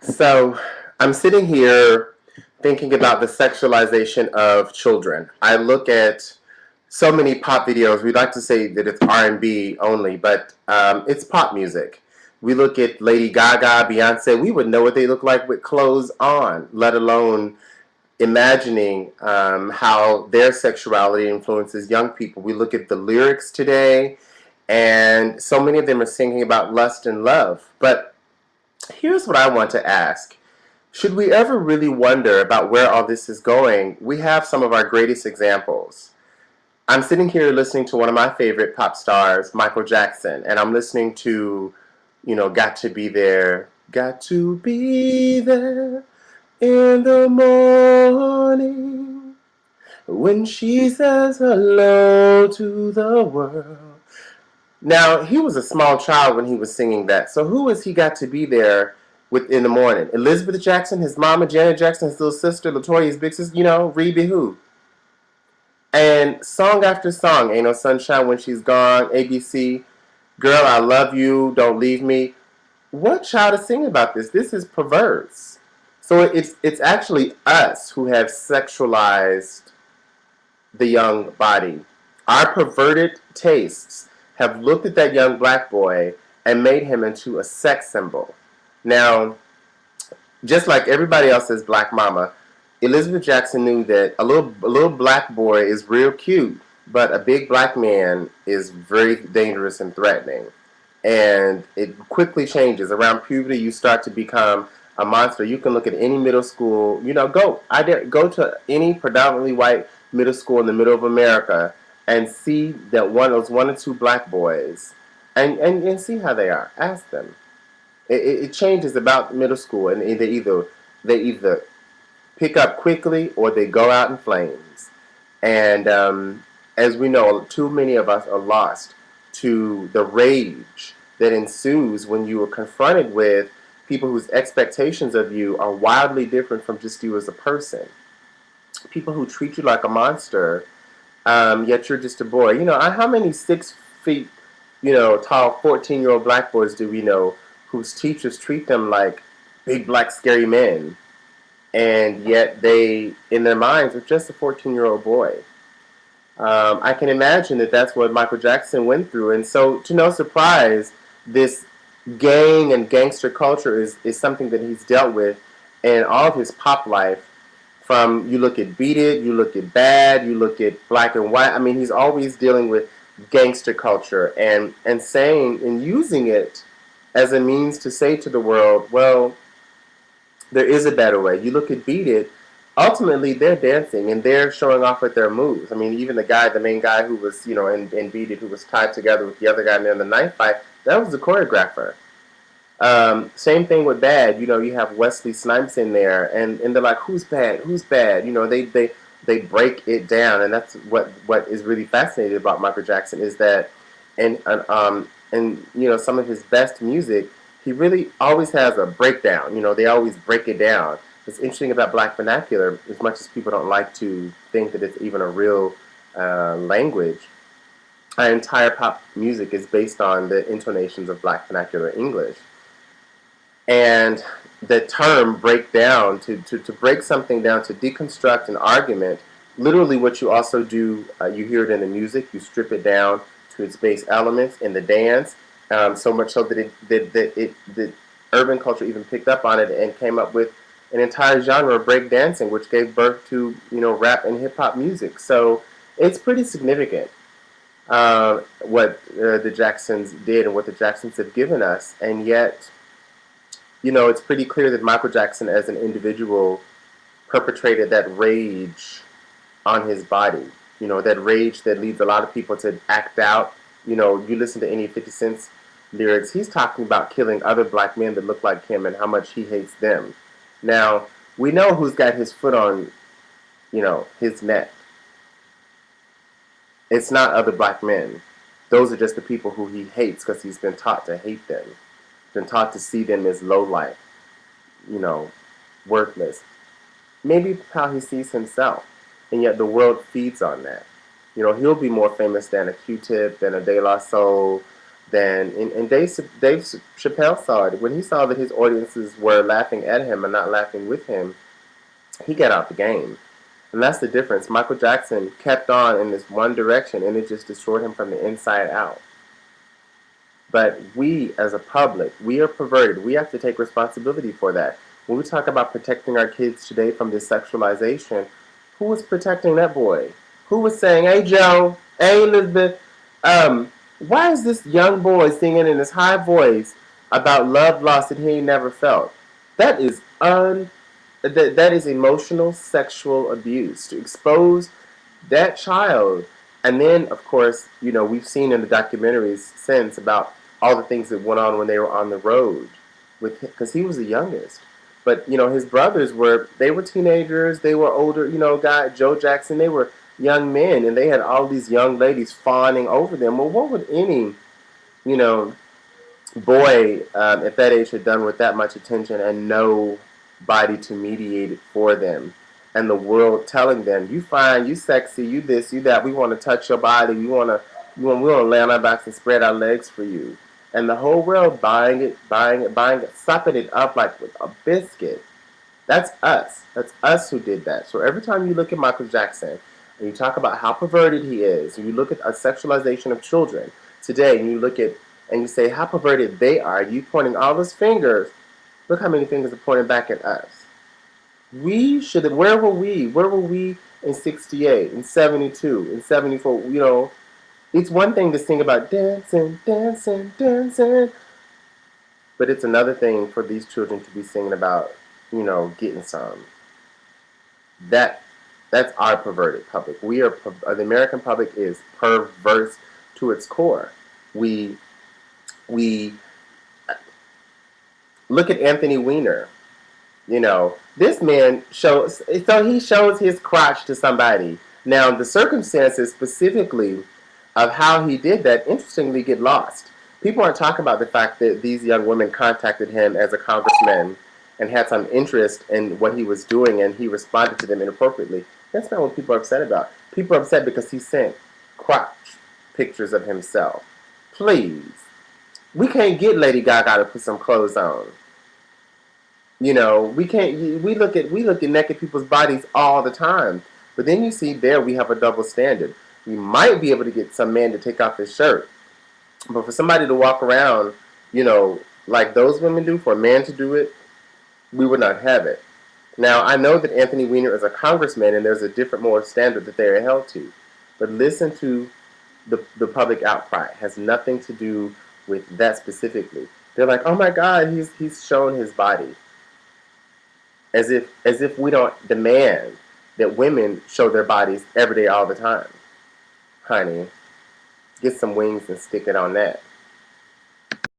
So I'm sitting here thinking about the sexualization of children. I look at so many pop videos. We like to say that it's R&B only, but it's pop music. We look at Lady Gaga, Beyonce. We would know what they look like with clothes on, let alone imagining how their sexuality influences young people. We look at the lyrics today, and so many of them are singing about lust and love. But here's what I want to ask. Should we ever really wonder about where all this is going? We have some of our greatest examples. I'm sitting here listening to one of my favorite pop stars, Michael Jackson, and I'm listening to, Got to Be There, Got to Be There in the morning when she says hello to the world. Now, he was a small child when he was singing that. So who has he got to be there with in the morning? Elizabeth Jackson, his mama, Janet Jackson, his little sister, Latoya's big sister, Reba who? And song after song, Ain't No Sunshine When She's Gone, ABC, Girl, I Love You, Don't Leave Me. What child is singing about this? This is perverse. So it's actually us who have sexualized the young body. Our perverted tastes have looked at that young black boy and made him into a sex symbol. Now, just like everybody else's black mama, Elizabeth Jackson knew that a little black boy is real cute, but a big black man is very dangerous and threatening. And it quickly changes. Around puberty, you start to become a monster. You can look at any middle school. Go to any predominantly white middle school in the middle of America and see that those one or two black boys, and see how they are. Ask them. It changes about middle school, and they either pick up quickly or they go out in flames. And as we know, too many of us are lost to the rage that ensues when you are confronted with people whose expectations of you are wildly different from just you as a person. People who treat you like a monster, yet you're just a boy. How many 6 feet, tall 14-year-old black boys do we know whose teachers treat them like big black scary men, and yet they, in their minds, are just a 14-year-old boy. I can imagine that that's what Michael Jackson went through, and so to no surprise, this gang and gangster culture is something that he's dealt with in all of his pop life. From, you look at Beat It, you look at Bad, you look at Black and White. I mean, he's always dealing with gangster culture and saying and using it as a means to say to the world, well, there is a better way. You look at Beat It, ultimately they're dancing and they're showing off with their moves. I mean, even the main guy who was, in Beat It, who was tied together with the other guy in the knife fight, that was the choreographer. Same thing with Bad. You have Wesley Snipes in there, and they're like, who's bad? Who's bad? They break it down, and that's what is really fascinating about Michael Jackson is that, and some of his best music, he really always has a breakdown. They always break it down. What's interesting about Black vernacular, as much as people don't like to think that it's even a real language, our entire pop music is based on the intonations of Black vernacular English. And the term break down, to break something down, to deconstruct an argument, literally what you also do, you hear it in the music, you strip it down to its base elements in the dance, so much so that urban culture even picked up on it and came up with an entire genre of break dancing, which gave birth to rap and hip hop music. So it's pretty significant what the Jacksons did and what the Jacksons have given us, and yet it's pretty clear that Michael Jackson as an individual perpetrated that rage on his body. That rage that leads a lot of people to act out. You listen to any 50 Cent's lyrics, he's talking about killing other black men that look like him and how much he hates them. Now, we know who's got his foot on, his neck. It's not other black men. Those are just the people who he hates because he's been taught to hate them. Been taught to see them as low life, worthless. Maybe how he sees himself, and yet the world feeds on that. He'll be more famous than a Q-Tip, than a De La Soul, than, and Dave Chappelle saw it. When he saw that his audiences were laughing at him and not laughing with him, he got out the game. And that's the difference. Michael Jackson kept on in this one direction, and it just destroyed him from the inside out. But we, as a public, we are perverted. We have to take responsibility for that. When we talk about protecting our kids today from this sexualization, who was protecting that boy? Who was saying, "Hey Joe, hey Elizabeth, why is this young boy singing in this high voice about love lost that he ain't never felt?" That is that is emotional sexual abuse. To expose that child, and then of course, we've seen in the documentaries since about all the things that went on when they were on the road with him, because he was the youngest. But his brothers were teenagers, they were older, guy Joe Jackson, they were young men, and they had all these young ladies fawning over them. Well, what would any you know boy at that age had done with that much attention and nobody to mediate it for them, and the world telling them, "You fine, you sexy, you this, you that. We want to touch your body. We want to lay on our backs and spread our legs for you." And the whole world buying it, buying it, buying it, supping it up like with a biscuit. That's us. That's us who did that. So every time you look at Michael Jackson and you talk about how perverted he is, and you look at a sexualization of children today, and you look at and you say how perverted they are, you pointing all those fingers. Look how many fingers are pointing back at us. We should have. Where were we? Where were we in '68, in '72, in '74? It's one thing to sing about dancing, dancing, dancing, but it's another thing for these children to be singing about, getting some. That that's our perverted public. The American public is perverse to its core. We look at Anthony Weiner. This man he shows his crotch to somebody. Now the circumstances specifically of how he did that, interestingly, get lost. People aren't talking about the fact that these young women contacted him as a congressman and had some interest in what he was doing, and he responded to them inappropriately. That's not what people are upset about. People are upset because he sent crotch pictures of himself. Please. We can't get Lady Gaga to put some clothes on. We can't. We look at naked people's bodies all the time, but then you see there we have a double standard. We might be able to get some man to take off his shirt, but for somebody to walk around, like those women do, for a man to do it, we would not have it. Now I know that Anthony Weiner is a congressman, and there's a different moral standard that they are held to, but listen to the public outcry. It has nothing to do with that specifically. They're like, "Oh my God, he's shown his body." As if we don't demand that women show their bodies every day, all the time. Honey, get some wings and stick it on that.